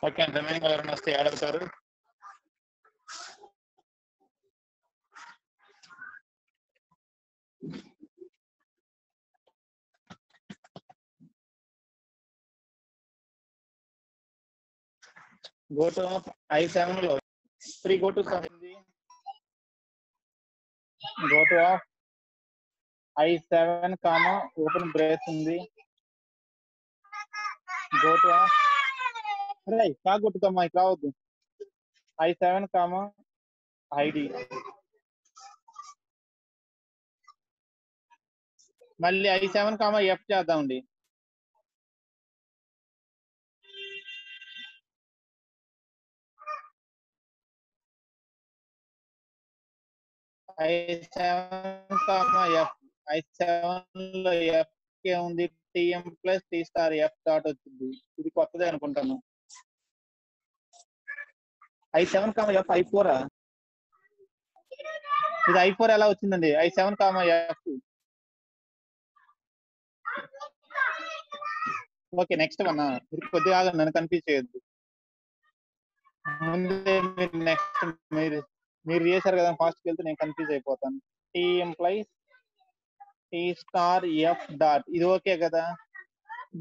Okay అండి, remaining ఎవరైనా వస్తే యాడ్ అవుతారు. Go to I7 లో 3 go to 7. Go to I7 comma open brace ఉంది. Go to అరే కాగొట్టుకమ్మా ఇట్లా రావద్దు. I7 comma ID. మళ్ళీ I7 comma F చేద్దామండి. I7 comma F. I7 లో F కే ఉంది, TM plus T star F dot వచ్చింది. ఇది కొత్తదే అనుకుంటాను. I7 comma F I4. ఇది I4 ఎలా వచ్చిందండి? I7 comma F. Okay, next one. కొద్దిగా ఆగండి, నన్ను కన్ఫ్యూజ్ చేయొద్దు. ముందే మీరు నెక్స్ట్ మీరు చేశారు కదా, ఫాస్ట్కి వెళ్తే నేను కన్ఫ్యూజ్ అయిపోతాను. T implies T star F dot, ఇది ఓకే కదా?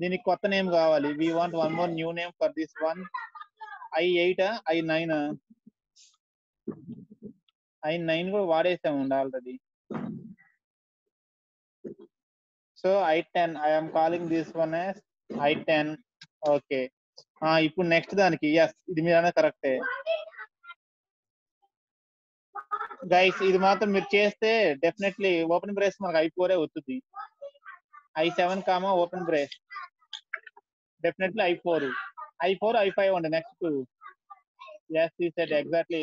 దీనికి కొత్త నేమ్ కావాలి. We want one more new name for this one. I8 I9 I9 కూడా వాడేసామండి already. So I10 I'm calling this one as I10. Okay, ఇప్పుడు next దానికి yes, ఇది మీరు అనేది కరెక్టే గైస్. ఇది మాత్రం మీరు చేస్తే డెఫినెట్లీ ఓపెన్ బ్రేస్ మనకు I4 వస్తుంది. I7 comma open brace definitely I4 I5 అండి. నెక్స్ట్ ఎస్ ఈ సెట్ ఎగ్జాక్ట్లీ.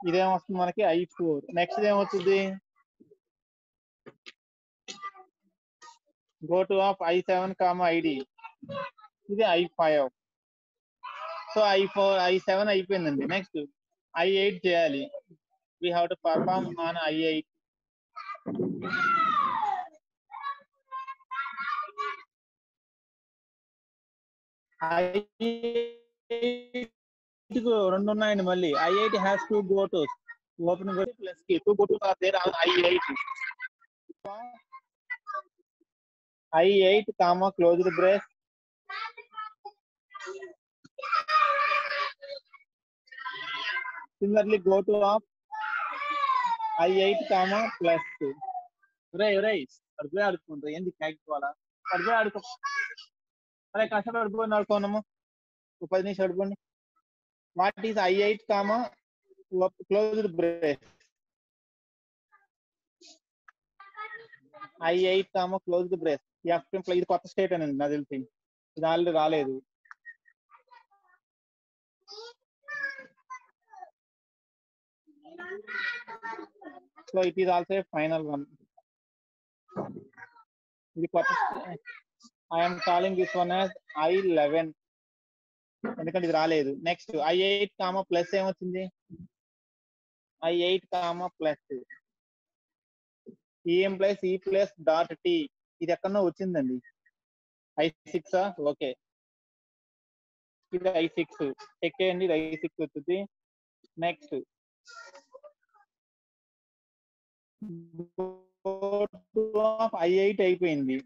ఇదేమొస్తుంది మనకి I4. నెక్స్ట్ ఏమవుతుంది? Go to I7 comma ID, ఇది I5. సో I4 I7 అయిపోయిందండి. నెక్స్ట్ I8 చేయాలి. we have to perform on I8. రెండు ఉన్నాయండి మళ్ళీ. I8 has 2 go to open brace plus key. 2 go to are there on I8. I8 comma closed brace similarly go to I8 comma plus 2. అడుగుపోయి ఆడుకుంటారు, ఏంది కాకపోవాలా? అడుగుపోయి ఆడుకో. అరే కష్టపడి అడుగుపోయి ఆడుకోనము, 10 నిమిషాలు అడుకోండి. What is I8 comma closed brace? I8 comma closed brace F implies. ఇది కొత్త స్టేట్ అనండి నాకు తెలిసి, ఇది ఆల్రెడీ రాలేదు. So it is also final one. ఇది కొత్త. I'm calling this one as I11 ఎందుకంటే ఇది రాలేదు. నెక్స్ట్ I8 కామా ప్లస్ ఏమొచ్చింది? I8 కామా ప్లస్ ఈ ఎంప్లాయిస్ ఈ ప్లస్ డాట్ టీ, ఇది ఎక్కడో వచ్చిందండి. I6 ఓకే, ఇది I6 చెక్ చేయండి. ఇది I6 వచ్చింది. నెక్స్ట్ I8 అయిపోయింది.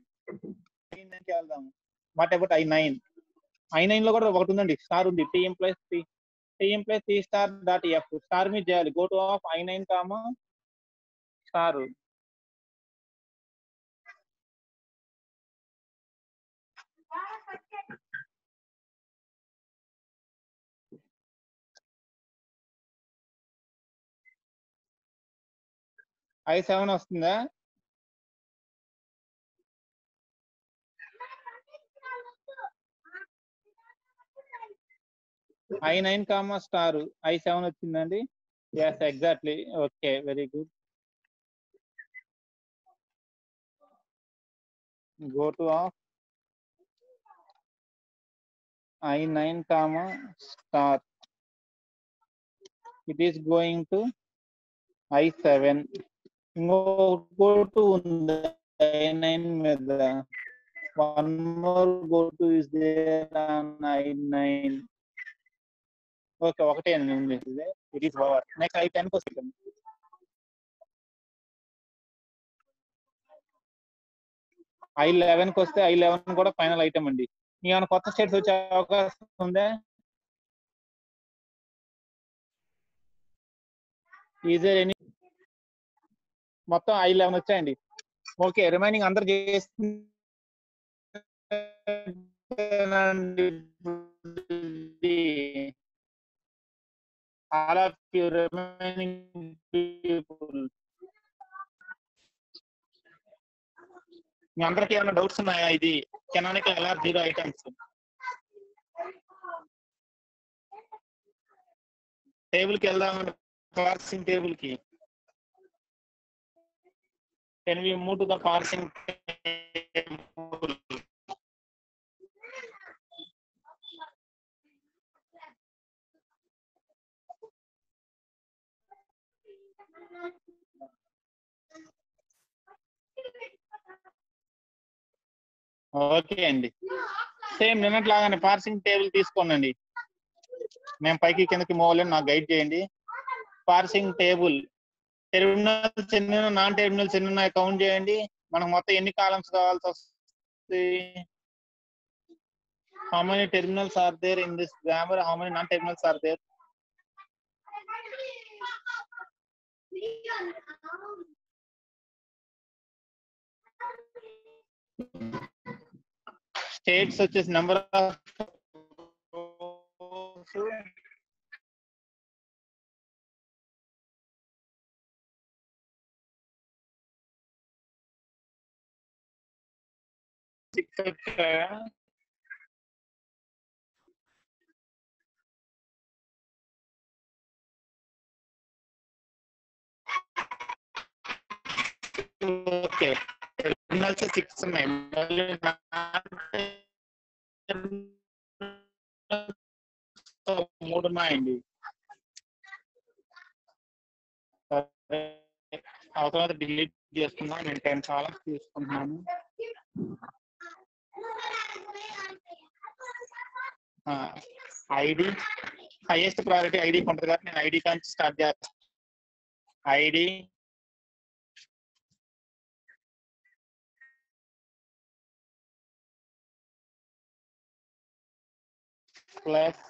వెళ్దాము. What about I9? I9 లో కూడా ఒకటి ఉందండి, స్టార్ ఉంది. TM plus T star dot F star మీద చేయాలి. Go to I9 comma star. I7 వస్తుందా? I9 కామా స్టార్ I7 వచ్చిందండి. yes exactly okay very good. go to of I9 comma star, it is going to I7. go to ఉంది I9 మీద, one more go to is there on I9. Okay ఒకటే ఉంది, it is over. Next I10 కి వస్తుంది. I11 కి వస్తే I11 కూడా final item అండి. ఏమైనా కొత్త స్టేట్స్ వచ్చే అవకాశం ఉందా? Is there any? మొత్తం I11 వచ్చాయండి. ఓకే రిమైనింగ్ అందరు చేసి all of you remaining people, మీ అందరికి ఏమైనా డౌట్స్ ఉన్నాయా? ఇది కెనానికల్ LR 0 ఐటమ్స్ టేబుల్ కి వెళ్దామండి. పార్సింగ్ టేబుల్ కి can we move to the parsing table? Okay అండి, సేమ్ నిన్నట్లాగానే పార్సింగ్ టేబుల్ తీసుకోనండి. మేము పైకి కిందకి మూవ్లేని నాకు గైడ్ చేయండి. పార్సింగ్ టేబుల్ టెర్మినల్స్ ఎన్ని, నాన్ టెర్మినల్స్ ఎన్ని ఉన్నాయి కౌంట్ చేయండి. మనకు మొత్తం ఎన్ని కాలమ్స్ కావాల్సి వస్తుంది? how many terminals are there in this grammar? how many non terminals are there? States వచ్చేసి నెంబర్ ఆఫ్ ఓకే టెర్మినల్స్ 6 ఉన్నాయి. 3 ఉన్నాయండి. ఆ తర్వాత డిలీట్ చేస్తున్నాను. నేను 10 కాలమ్స్ తీసుకుంటున్నాను. ఐడి హైయెస్ట్ ప్రయారిటీ ఐడికి ఉంటుంది కాబట్టి నేను ఐడి నుంచి స్టార్ట్ చేస్తాను. ఐడి ప్లస్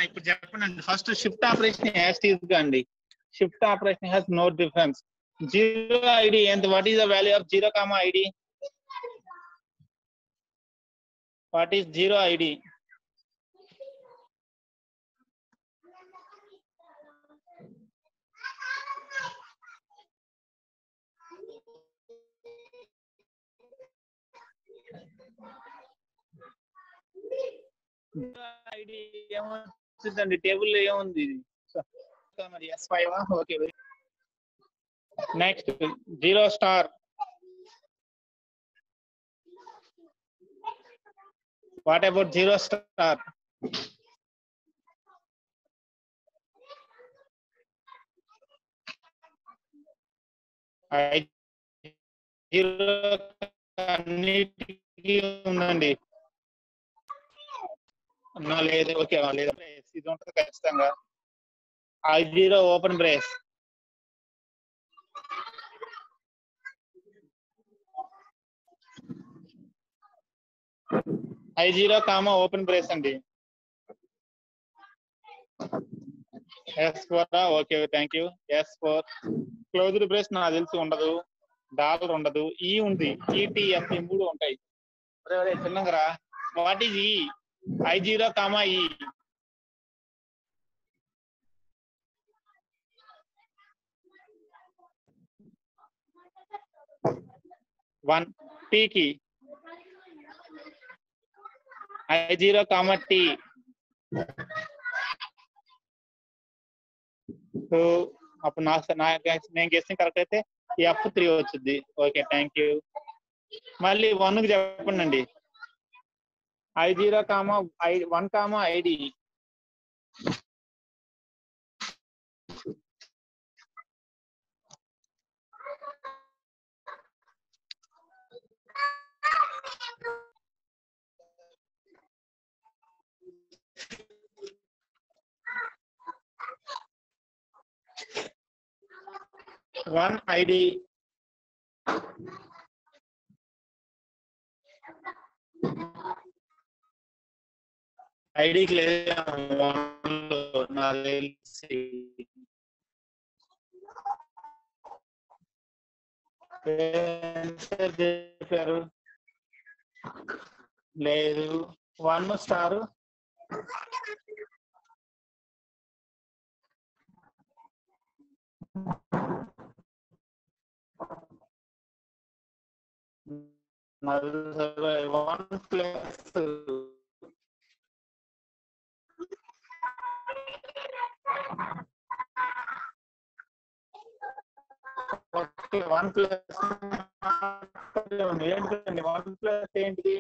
ఇప్పుడు చెప్పండి. ఫస్ట్ షిఫ్ట్ ఆపరేషన్ యాస్టీస్ గా అండి. Shift operation has no difference. Zero ID ఎంత? What is the value of 0, ID? What is 0 ID? ID ఏమొచ్చిందండి? టేబుల్ ఏముంది? మరి S5 okay. Next 0 star. What about 0 star? Zero అన్నిటికీ ఉందండి. లేదు. ఓకే. లేదు. ఇది ఉంటది ఖచ్చితంగా. I0 open brace. I0 comma open brace అండి. S4 okay. Thank you. S4 closed brace నాకు తెలిసి ఉండదు. డాలర్ ఉండదు. ఈ ఉంది. ETF ఈ 3 ఉంటాయి. చిన్నగా రా. వాట్ ఈజ్ ఈ? I0 కామా ఈ. 1 T కి I0 కామా T. సో అప్పుడు నేను గెస్సింగ్ కరెక్ట్ అయితే F3 వచ్చింది. ఓకే. Thank you. మళ్ళీ 1 కి చెప్పండి అండి. I0 comma 1 comma ID. One ID. ఐడికి లేదు నాకు తెలిసి. చెప్పారు లేదు. 1 స్టార్. OnePlus. ఓకే. OnePlus ఏంటండి? OnePlus ఏంటి?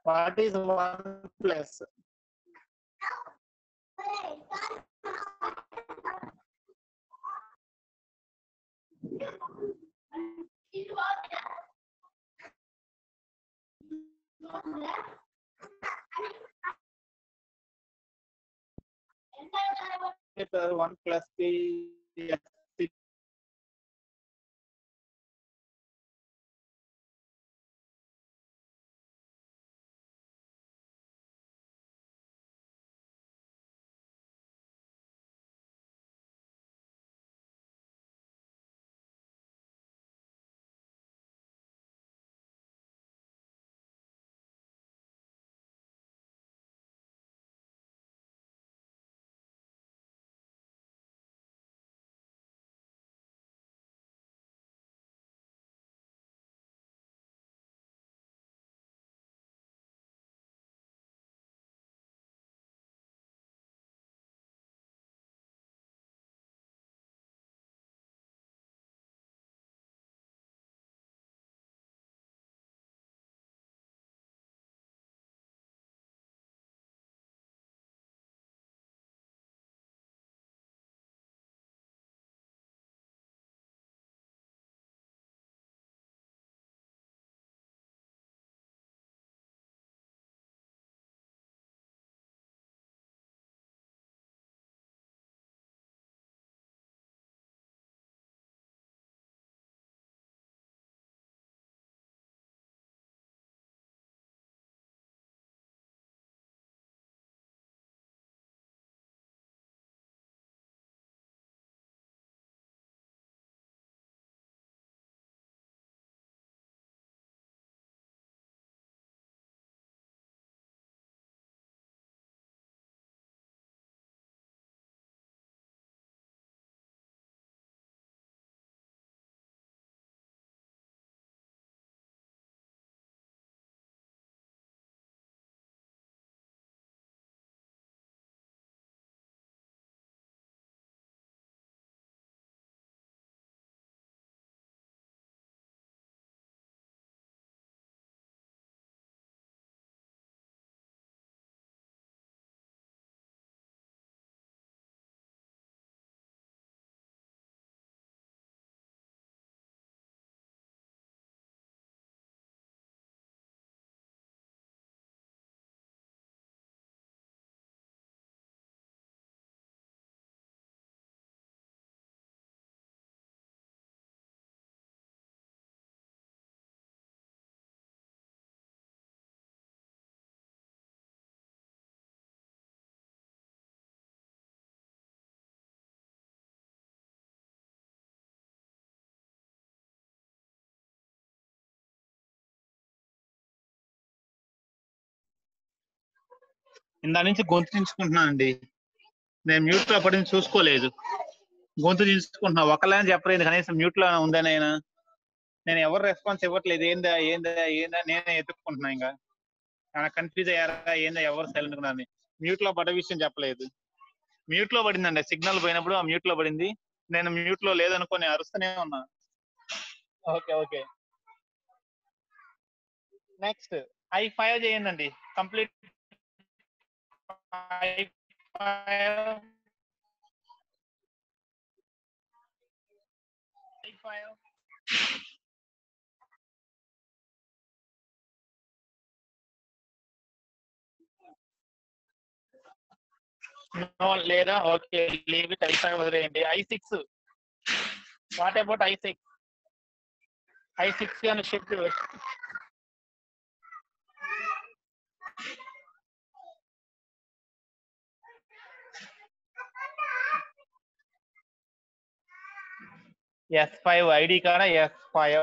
What is OnePlus? OnePlus ఇందా నుంచి గొంతు చించుకుంటున్నానండి. నేను మ్యూట్ లో పడింది చూసుకోలేదు. గొంతు చించుకుంటున్నా. ఒకళ్ళని చెప్పలేదు కనీసం మ్యూట్ లో ఉందా నేను ఎవరు రెస్పాన్స్ ఇవ్వట్లేదు. ఏందా ఏందా ఏందా నేనే ఎత్తుక్కుంటున్నా. ఇంకా కన్ఫ్యూజ్ అయ్యారా ఏందా ఎవరు సైలెంట్ ఉన్నారని. మ్యూట్ లో పడ్డ విషయం చెప్పలేదు. మ్యూట్ లో పడిందండి. సిగ్నల్ పోయినప్పుడు ఆ మ్యూట్ లో పడింది. నేను మ్యూట్ లో లేదనుకొని అరుస్తూనే ఉన్నా. Okay okay. నెక్స్ట్ I5 చేయండి. కంప్లీట్ I5 నో లేదా ఓకే లీవ్ ఇట్. I5 వదిలేయండి. I6 వాట్ అబౌట్ I6 కానీ షిఫ్ట్ S5 ఐడి కాడ S5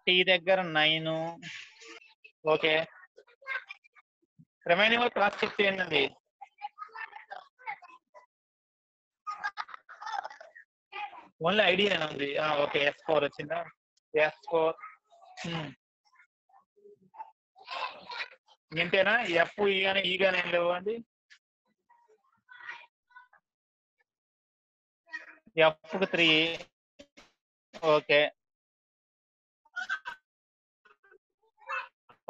T దగ్గర 9 ఓకే. రిమైనింగ్ క్రాస్ చెక్ చేయండి. ఓన్లీ ఐడి ఉంది. ఓకే S4 వచ్చిందా? S4 ఇంతేనా? F ఈ గానీ ఏం లేవు అండి. F 3 okay.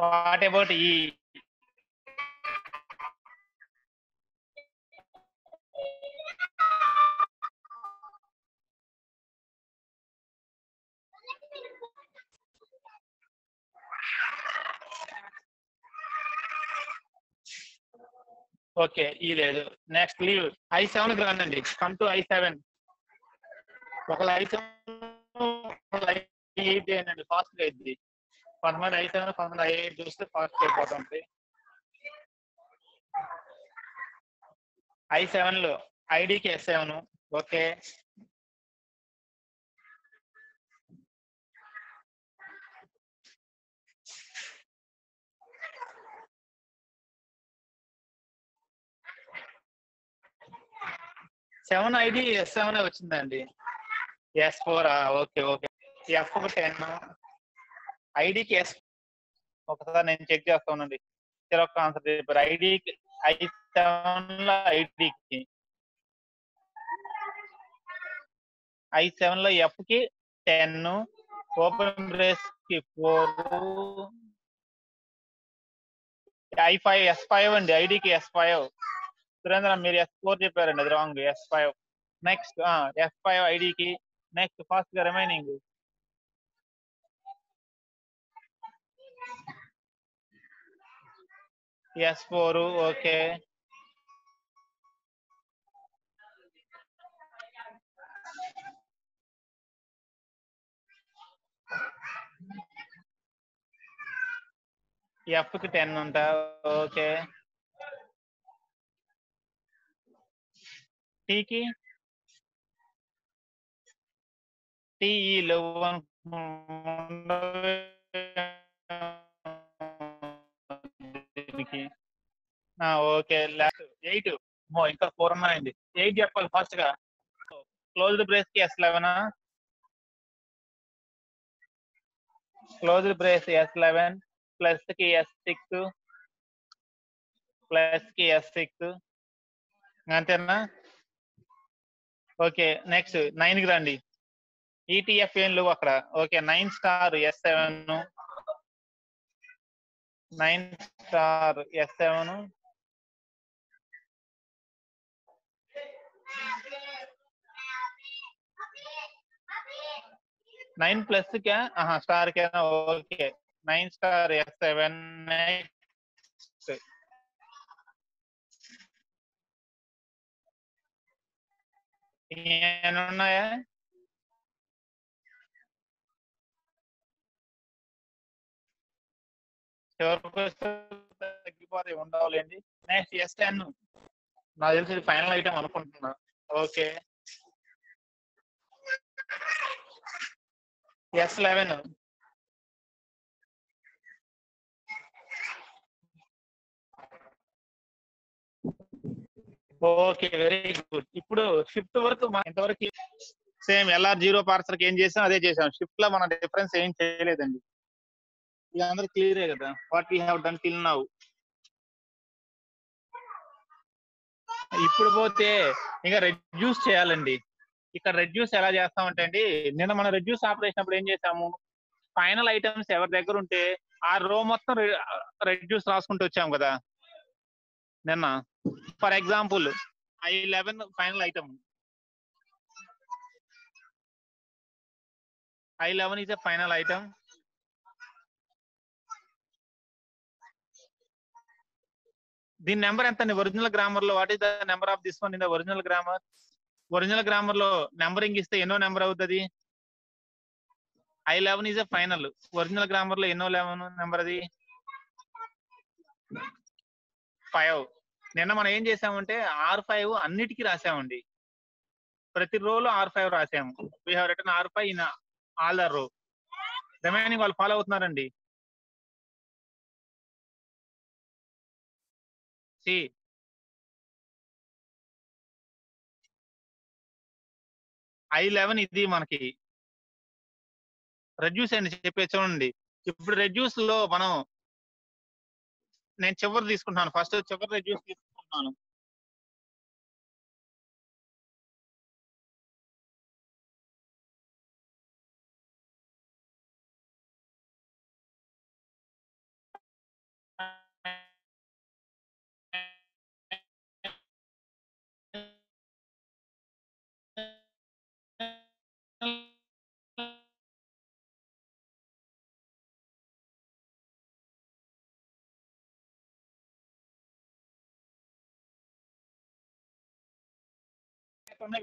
What about E? Okay ఈ లేదు. నెక్స్ట్ లీవ్ I7 కి రండి. Come to I7. ఒకళ్ళు I7 I8 చేయండి. ఫాస్ట్ గా అయింది. కొంతమంది I7 కొంతమంది I8 చూస్తే ఫాస్ట్ అయిపోతుంది. I7 లో ఐడికి S7 okay. Seven ID S7 వచ్చిందండి. S4 okay okay. F 10 ఐడికి S ఒకసారి నేను చెక్ చేస్తానండి. చెరొక్క ఆన్సర్ చెప్పారు. ఐడికి I7 లో ఐడికి I7 లో F కి 10 ఓపెన్ బ్రేస్ కి 4 I5 S5 అండి. ఐడికి S5. సురేంద్ర మీరు S4 చెప్పారండి. అది రాంగ్. S5 నెక్స్ట్ S5 ఐడికి నెక్స్ట్ ఫాస్ట్ గా రిమైనింగ్ S4 ఓకే. F కి 10 ఉంటా ఓకే. T కి TE ఓకే. లాస్ట్ 8 ఇంకా 4 ఉన్నాయండి. 8 చెప్పాలి ఫాస్ట్ గా. క్లోజ్డ్ బ్రేస్ కి S11 closed brace S11 plus కి S6 ప్లస్ కి S6 అంతేనా? ఓకే నెక్స్ట్ 9 కి రండి. ETF ఏం లేవు అక్కడ. Okay 9 star S7 9 star S7 9 plus క్యా స్టార్ क्या ఓకే 9 స్టార్ S7 నెక్స్ట్ ఉన్నాయా? తగ్గిపోతాయి ఉండవులేండి. నెక్స్ట్ S10 నాకు తెలిసి ఫైనల్ ఐటమ్ అనుకుంటున్నా. Okay S11. Okay, very good. ఇప్పుడు షిఫ్ట్ వరకు ఇంతవరకు సేమ్ LR0 పార్సల్ ఏం చేసాం అదే చేసాం. షిఫ్ట్ లో మన డిఫరెన్స్ ఏం చేయలేదండి. ఇది అందరూ క్లియరే కదా, what we have done till now. ఇప్పుడు పోతే ఇంకా రెడ్యూస్ చేయాలండి. ఇక్కడ రెడ్యూస్ ఎలా చేస్తామంటే అండి, నిన్న మనం రెడ్యూస్ ఆపరేషన్ అప్పుడు ఏం చేసాము, ఫైనల్ ఐటమ్స్ ఎవరి దగ్గర ఉంటే ఆ రో మొత్తం రెడ్యూస్ రాసుకుంటూ వచ్చాము కదా నిన్న. For example I11 final item, I11 is a final item. దీని నెంబర్ ఎంత అండి ఒరిజినల్ గ్రామర్ లో? What is the number of this one in the original grammar? Original grammar లో నెంబరింగ్ ఇస్తే ఎన్నో నెంబర్ అవుతుంది? I11 is a final. Original grammar లో ఎన్నో నెంబర్ అది? 5. నిన్న మనం ఏం చేసామంటే R5 అన్నిటికీ రాసామండి. ప్రతి రోలో R5 రాసాము. We have written R5 in all the row. Remaining వాళ్ళు ఫాలో అవుతున్నారండి. I11 ఇది మనకి రెడ్యూస్ అని చెప్పే చూడండి. ఇప్పుడు రెడ్యూస్ లో మనం, నేను చివరి తీసుకుంటున్నాను, ఫస్ట్ చివరి రెడ్యూస్ తీసుకుంటున్నాను.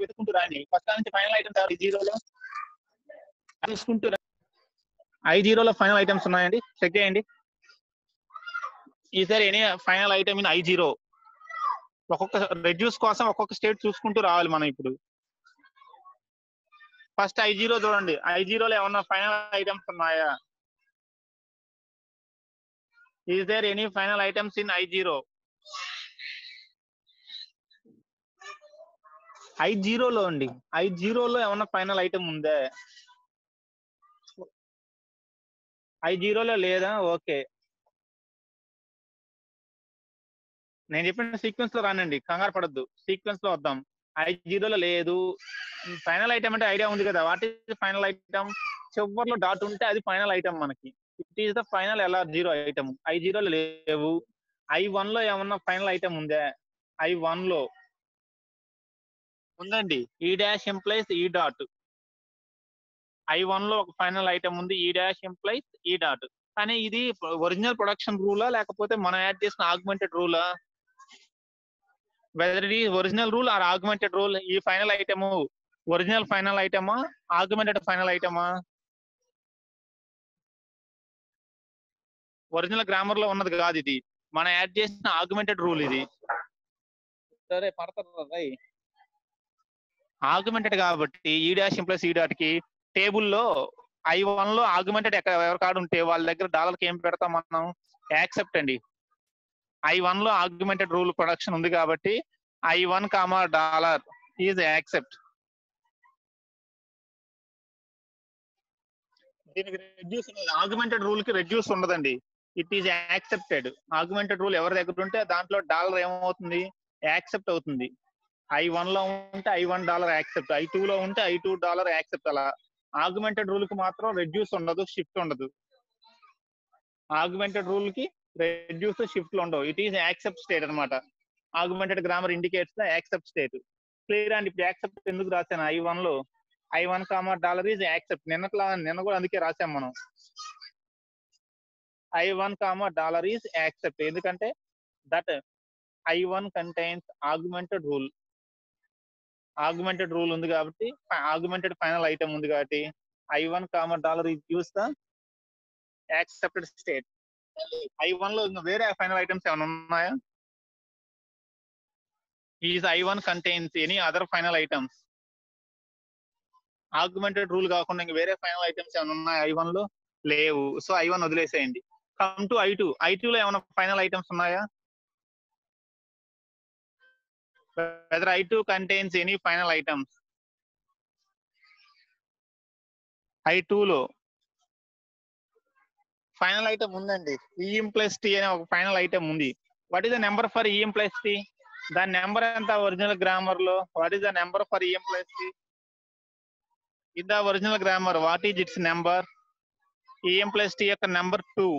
వెతుకుంటూ రాండి. ఫస్ట్ నుంచి ఫైనల్ ఐటమ్స్ I0లో చూసుకుంటూ I0లో ఫైనల్ ఐటమ్స్ ఉన్నాయండి, చెక్ చేయండి. ఈసారి any final item in I0. ఒక్కొక్క రెడ్యూస్ కోసం ఒక్కొక్క స్టేట్ చూసుకుంటూ రావాలి మనం. ఇప్పుడు ఫస్ట్ I0 చూడండి. I0లో ఏమన్నా ఫైనల్ ఐటమ్స్ ఉన్నాయా? Is there any final items in I0? I0లో అండి, I0లో ఏమన్నా ఫైనల్ ఐటమ్ ఉందా? I0లో లేదా? ఓకే, నేను చెప్పిన సీక్వెన్స్ లో రానండి, కంగారు పడద్దు, సీక్వెన్స్ లో వద్దాం. I0లో లేదు. ఫైనల్ ఐటమ్ అంటే ఐడియా ఉంది కదా, వాట్ ఈస్ ఫైనల్ ఐటమ్? చివర్లో డాట్ ఉంటే అది ఫైనల్ ఐటమ్ మనకి. It is the final LR0 item. I0లో లేవు. I1లో ఏమన్నా ఫైనల్ ఐటమ్ ఉందా? I1లో ఉందండి, E dash implies E dot. I1లో ఒక ఫైనల్ ఐటమ్ ఉంది, E dash implies E dot. కానీ ఇది ఒరిజినల్ ప్రొడక్షన్ రూలా లేకపోతే మనం యాడ్ చేసిన ఆగ్మెంటెడ్ రూలా? Whether it is original rule or augmented rule. ఈ final item original final ఐటమా, augmented final ఐటమా? ఒరిజినల్ గ్రామర్ లో ఉన్నది కాదు ఇది, మనం యాడ్ చేసిన ఆగ్మెంటెడ్ రూల్ ఇది. సరే పడతారు ఆగ్మెంటెడ్ కాబట్టి ఈ డాష్ ఇంప్లస్ ఈ డాట్ కి టేబుల్లో I1 లో ఆగ్మెంటెడ్ ఎవరి కాడు ఉంటే వాళ్ళ దగ్గర డాలర్కి ఏం పెడతాం మనం? యాక్సెప్ట్ అండి. I1 లో ఆగ్మెంటెడ్ రూల్ ప్రొడక్షన్ ఉంది కాబట్టి I1 comma dollar is accept. దీనికి రెడ్యూస్, ఆగ్మెంటెడ్ రూల్ కి రెడ్యూస్ ఉండదండి, it is accepted. Augmented rule ఎవరి దగ్గర ఉంటే దాంట్లో డాలర్ ఏమవుతుంది? యాక్సెప్ట్ అవుతుంది. I1 లో ఉంటే I1 డాలర్ యాక్సెప్ట్, I2 లో ఉంటే I2 డాలర్ యాక్సెప్ట్. అలా ఆగ్మెంటెడ్ రూల్ కి మాత్రం రెడ్యూస్ ఉండదు, షిఫ్ట్ ఉండదు. ఆగ్మెంటెడ్ రూల్ కి రెడ్యూస్ షిఫ్ట్ ఉండవు. ఇట్ ఈస్ యాక్సెప్ట్ స్టేట్ అనమాట. Augmented grammar indicates the accept state. Clear అండి? ఇప్పుడు యాక్సెప్ట్ ఎందుకు రాశాను I1 లో? I1 comma dollar is accept. నిన్న కూడా అందుకే రాసాం మనం, I1 comma dollar is accept. ఎందుకంటే that I1 contains augmented rule. Augmented rule ఉంది కాబట్టి, ఆగ్మెంటెడ్ ఫైనల్ ఐటమ్ ఉంది కాబట్టి I1 comma dollar is use the accepted state. I1 లో వేరే ఫైనల్ ఐటమ్స్ ఏమైనా ఉన్నాయా? Is I1 contains any other final items? Augmented rule కాకుండా ఇంక వేరే ఫైనల్ ఐటమ్స్ ఏమైనా ఉన్నాయి I1 లో? లేవు. సో I1 వదిలేసేయండి. Come to I2. I2 లో ఏమైనా ఫైనల్ ఐటమ్స్ ఉన్నాయా? whether I2 contains any final items. I2 లో ఫైనల్ ఐటమ్ ఉందండి. E implies T అనే ఒక ఫైనల్ ఐటమ్ ఉంది. What is the number for E implies T? దాని నెంబర్ ఎంత ఒరిజినల్ గ్రామర్ లో? What is the number for E implies T? In the original grammar what is it's number? E implies T యొక్క number 2.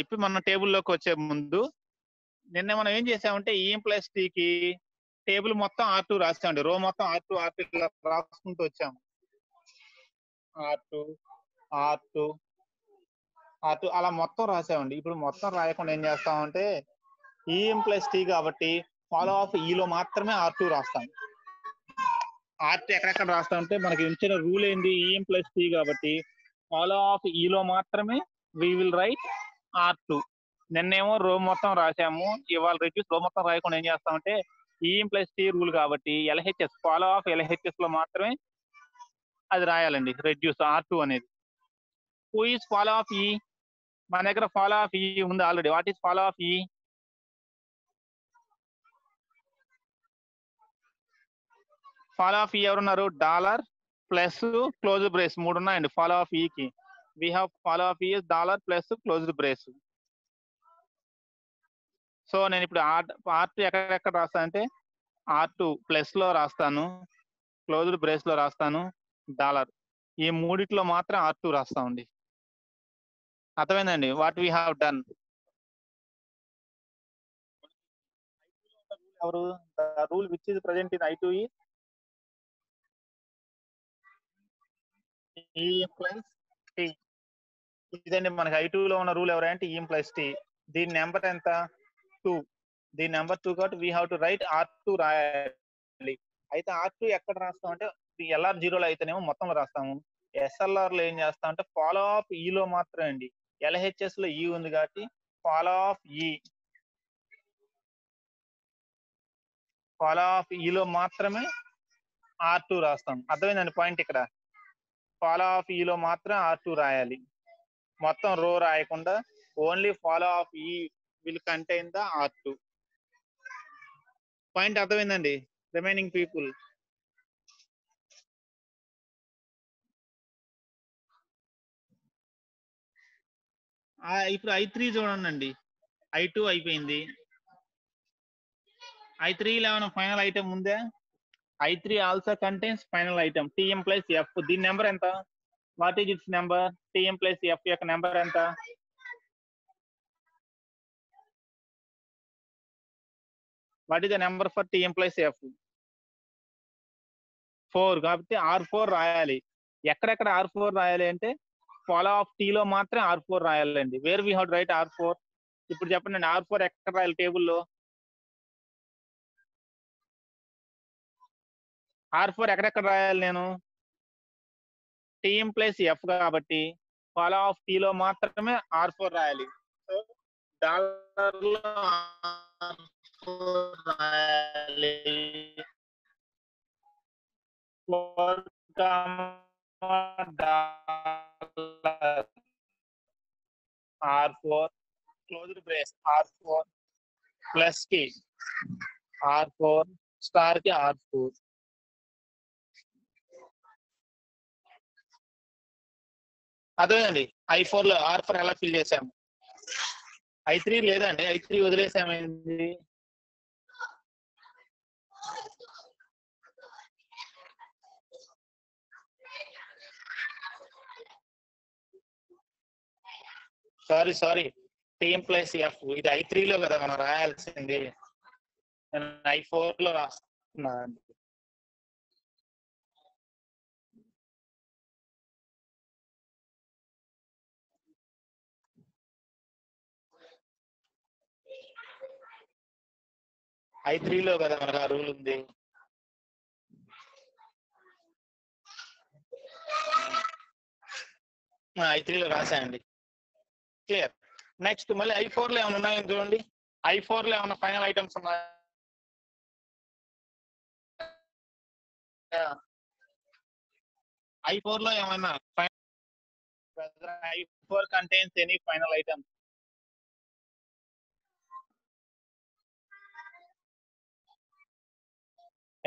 ఇప్పుడు మన టేబుల్లోకి వచ్చే ముందు నిన్న మనం ఏం చేసామంటే E implies T కి టేబుల్ మొత్తం R2 రాసామండి. రో మొత్తం R2 ఇలా రాసుకుంటూ వచ్చాము. R2 అలా మొత్తం రాసామండి. ఇప్పుడు మొత్తం రాయకుండా ఏం చేస్తామంటే E implies T కాబట్టి ఫాలో ఆఫ్ E లో మాత్రమే R2 రాస్తాం. R2 ఎక్కడెక్కడ రాస్తామంటే మనకి ఇచ్చిన రూల్ ఏంది? E implies T కాబట్టి ఫాలో ఆఫ్ E లో మాత్రమే we will write R2. నిన్నేమో రో మొత్తం రాసాము. ఇవాళ రెడ్యూస్ రో మొత్తం రాయకుండా ఏం చేస్తామంటే E implies T రూల్ కాబట్టి LHS ఫాలో ఆఫ్ LHS లో మాత్రమే అది రాయాలండి. రెడ్యూస్ R2 అనేది. Who is follow of E? మన దగ్గర ఫాలో ఆఫ్ E ఉంది already. What is follow of E? Follow of E ఎవరున్నారు? డాలర్ ప్లస్ క్లోజ్ బ్రేస్ 3 ఉన్నాయండి ఫాలో ఆఫ్ E కి. we have follow of E is dollar plus closed brace. So నేను ఇప్పుడు R2 ఎక్కడెక్కడ రాస్తానంటే R2 plus లో రాస్తాను, closed brace లో రాస్తాను, డాలర్. ఈ మూడిట్లో మాత్రం R2 రాస్తామండి. అర్థమైందండి? What we have done. ఎవరు? The rule which is present in I2 is E implies T. ఇదండి మనకి I2 లో ఉన్న రూల్ ఎవరంటే E implies T. దీని నెంబర్ ఎంత? 2. దీని నెంబర్ 2 కాబట్టి we have to right R2 రాయాలి. అయితే R2 ఎక్కడ రాస్తాం అంటే LR 0లో అయితేనేమో మొత్తంలో రాస్తాము. SLR లో ఏం చేస్తాం అంటే ఫాలో ఆఫ్ E లో మాత్రమే అండి. LHS లో E ఉంది కాబట్టి ఫాలో ఆఫ్ E లో మాత్రమే R2 రాస్తాం. అర్థమైందండి పాయింట్ ఇక్కడ? ఫాలో ఆఫ్ E లో మాత్రం R2 రాయాలి. మొత్తం రో రాయకుండా only follow of E will contain the R2. Point అర్థమైందండి రిమైనింగ్ పీపుల్? ఇప్పుడు I3 చూడండి. I2 అయిపోయింది. I3 లో ఏమైనా ఫైనల్ ఐటమ్ ఉందా? I3 also contains final item T implies F. దీని నెంబర్ ఎంత? What is it's number? T implies F యొక్క నెంబర్ ఎంత? What is the number for T implies F? 4 కాబట్టి R4 రాయాలి. ఎక్కడెక్కడ R4 రాయాలి అంటే ఫాలో ఆఫ్ T లో మాత్రం R4 రాయాలండి. Where we have write R4? ఇప్పుడు చెప్పండి R4 ఎక్కడ రాయాలి టేబుల్లో? R4 ఎక్కడెక్కడ రాయాలి నేను? T implies F కాబట్టి ఫాలో ఆఫ్ T లో మాత్రమే R4 రాయాలి. సో డాలర్ లో R4 రాయాలి. R4 closed brace R4 plus కి R4 స్టార్ కి R4. అదేనండి I4 లో R4 ఎలా ఫిల్ చేసాము? I3 లేదండి. I3 వదిలేసామైంది. Sorry T implies F. ఇది I3 లో కదా మనం రాయాల్సింది. నేను I4 లో రాస్తున్నాను. I3 లో కదా మనకు ఆ రూల్ ఉంది. I3 లో రాసాయండి. క్లియర్. నెక్స్ట్ మళ్ళీ I4 లో ఏమైనా ఉన్నాయో చూడండి. I4 లో ఏమైనా ఫైనల్ ఐటమ్స్ ఉన్నాయా? I4 లో ఏమైనా I4 contains any final item?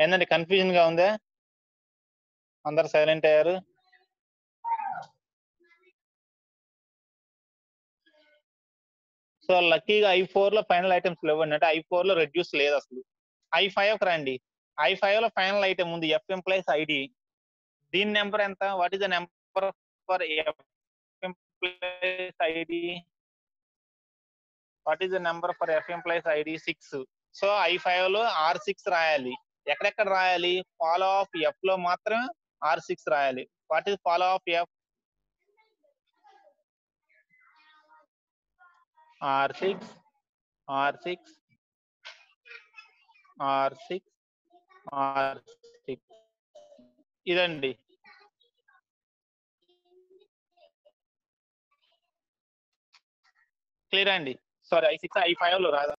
ఏందండి కన్ఫ్యూజన్ గా ఉందా? అందరు సైలెంట్ అయ్యారు. సో లక్కీగా I4 లో ఫైనల్ ఐటమ్స్ లేవండి, అంటే I4 లో రెడ్యూస్ లేదు అసలు. I5 రండి. I5 లో ఫైనల్ ఐటమ్ ఉంది, F ఎంప్లాయీస్ ఐడి. దీని నెంబర్ ఎంత? What is the number for F employees ID? What is the number for F employees ID? 6. So I5 లో R6 రాయాలి. ఎక్కడెక్కడ రాయాలి? ఫాలో ఆఫ్ F లో మాత్రం R6 రాయాలి. What is follow of F? R6 R6 R6 R6 ఇదండి. Clear అండి? Sorry I6 I5 లో రాదా?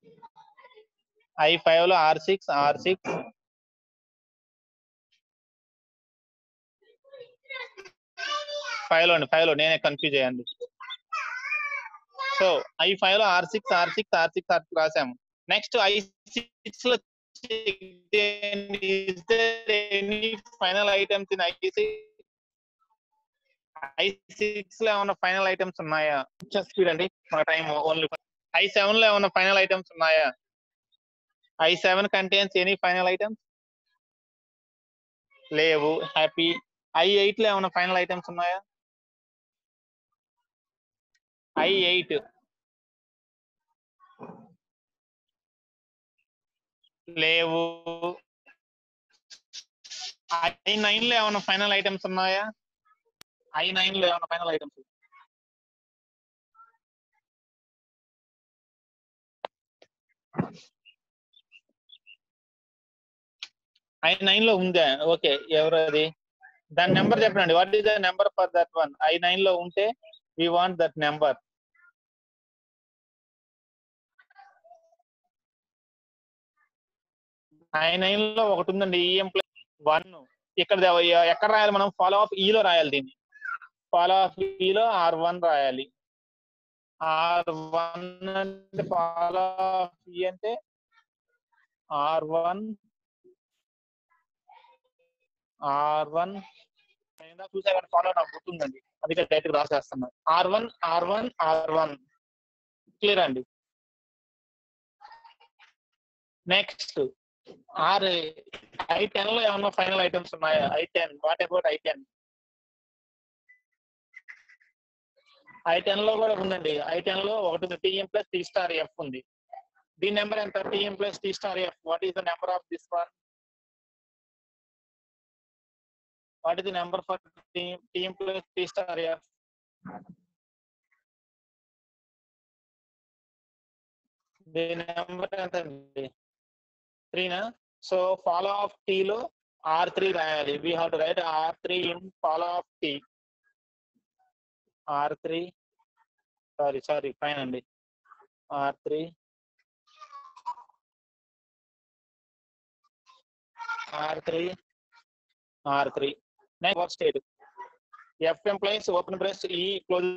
I5 లో R6 5 లో నేనే కన్ఫ్యూజ్ అయ్యాను. సో I5 లో R6 రాసాము. నెక్స్ట్ I6 లో ఫైనల్ ఐటమ్స్ ఇన్ I6 లో ఏమైనా ఫైనల్ ఐటమ్స్ ఉన్నాయా? చూడండి మన టైం ఓన్లీ. I7 లో ఏమైనా ఫైనల్ ఐటమ్స్ ఉన్నాయా? I7 contains any final items? లేవు. హ్యాపీ. I8 లో ఏమైనా ఫైనల్ ఐటమ్స్ ఉన్నాయా? I8 లేవు. I9 లో ఏమైనా ఫైనల్ ఐటమ్స్ ఉన్నాయా? I9 లో ఏమైనా ఫైనల్ ఐటమ్స్? I9 లో ఉందా? ఓకే, ఎవరు అది? దాని నెంబర్ చెప్పండి. What is the number for that one? I9 లో ఉంటే we want that number. I9 లో ఒకటి ఉందండి, ఈ ఎంప్లాయ్ 1. ఇక్కడ ఎక్కడ రాయాలి మనం? ఫాలో ఆఫ్ E లో రాయాలి దీన్ని. ఫాలో ఆఫ్ E లో R1 రాయాలి. R1 అంటే ఫాలో ఆఫ్ E అంటే R1 చూసా కానీ ఫాలో నాకు గుర్తుందండి, అందుకే డైరెక్ట్ రాసేస్తున్నా. R1 క్లియర్ అండి. నెక్స్ట్ I10 లో ఏమన్నా ఫైనల్ ఐటమ్స్ ఉన్నాయా? I10 what about I10? I10 లో కూడా ఉందండి. I10 లో ఒకటి ఉంది, TM plus T star F ఉంది. దీని నెంబర్ ఎంత? TM plus T star F. What is the number of this one? What is the number for TM plus T star F? దీని నెంబర్ ఎంత అండి? 3నా? సో ఫాలో ఆఫ్ T లో R3 రాయాలి. We have to right R3 in follow of T. R3 sorry fine అండి. R3 next work state F employees open brace E close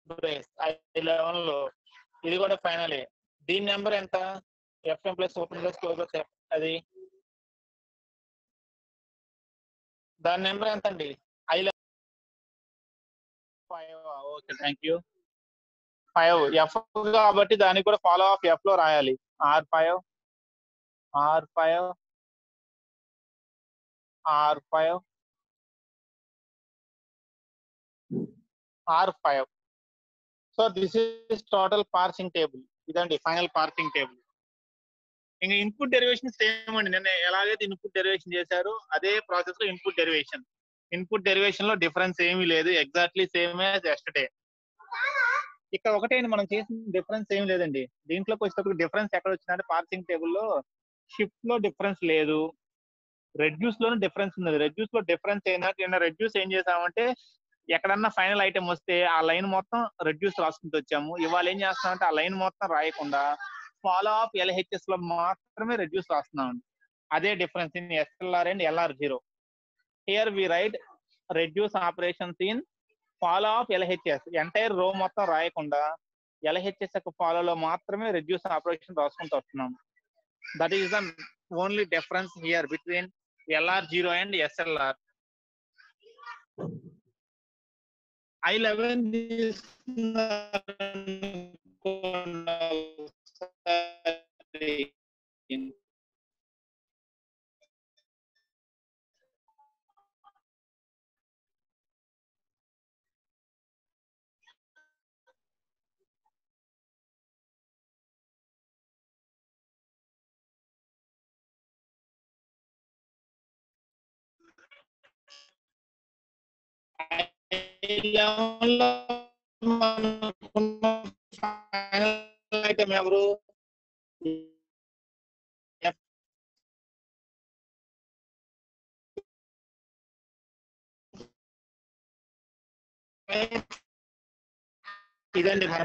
brace I11 లో ఇది కూడా ఫైనలే. దీని నెంబర్ ఎంత? F employees open brace close brace అది దాని number ఎంత అండి? I11 5. Okay, thank you. 5 F కాబట్టి దానికి కూడా ఫాలో ఆఫ్ F లో రాయాలి. R5 so this is total parsing table. ఇదండి ఫైనల్ పార్సింగ్ టేబుల్. ఇంకా ఇన్పుట్ డెరివేషన్ సేమ్ అండి. నిన్న ఎలాగైతే ఇన్పుట్ డెరివేషన్ చేశారో అదే ప్రాసెస్ లో ఇన్పుట్ డెరివేషన్ లో డిఫరెన్స్ ఏమీ లేదు, ఎగ్జాక్ట్లీ సేమ్ యాజ్ ఎస్టర్డే. ఇక్కడ ఒకటే మనం చేసిన డిఫరెన్స్ ఏం లేదండి. దీంట్లోకి వచ్చేటప్పుడు డిఫరెన్స్ ఎక్కడ వచ్చిందంటే పార్సింగ్ టేబుల్ లో షిఫ్ట్ లో డిఫరెన్స్ లేదు, రెడ్యూస్ లోనే డిఫరెన్స్ ఉంది. రెడ్యూస్ లో డిఫరెన్స్ ఏంటంటే రెడ్యూస్ ఏం చేసామంటే ఎక్కడన్నా ఫైనల్ ఐటమ్ వస్తే ఆ లైన్ మొత్తం రెడ్యూస్ రాసుకుంటూ వచ్చాము. ఇవాళ ఏం చేస్తామంటే ఆ లైన్ మొత్తం రాయకుండా ఫాలో ఆఫ్ LHS లో మాత్రమే రెడ్యూస్ రాస్తున్నామండి. అదే difference in SLR and LR0. Here we write reduce operations in follow of LHS. Entire రో మొత్తం రాయకుండా LHS యొక్క ఫాలోలో మాత్రమే రెడ్యూస్ ఆపరేషన్ రాసుకుంటూ వస్తున్నాం. That is the only difference here between LR0 and SLR. I11 item ఎవరు? ఇదండి మన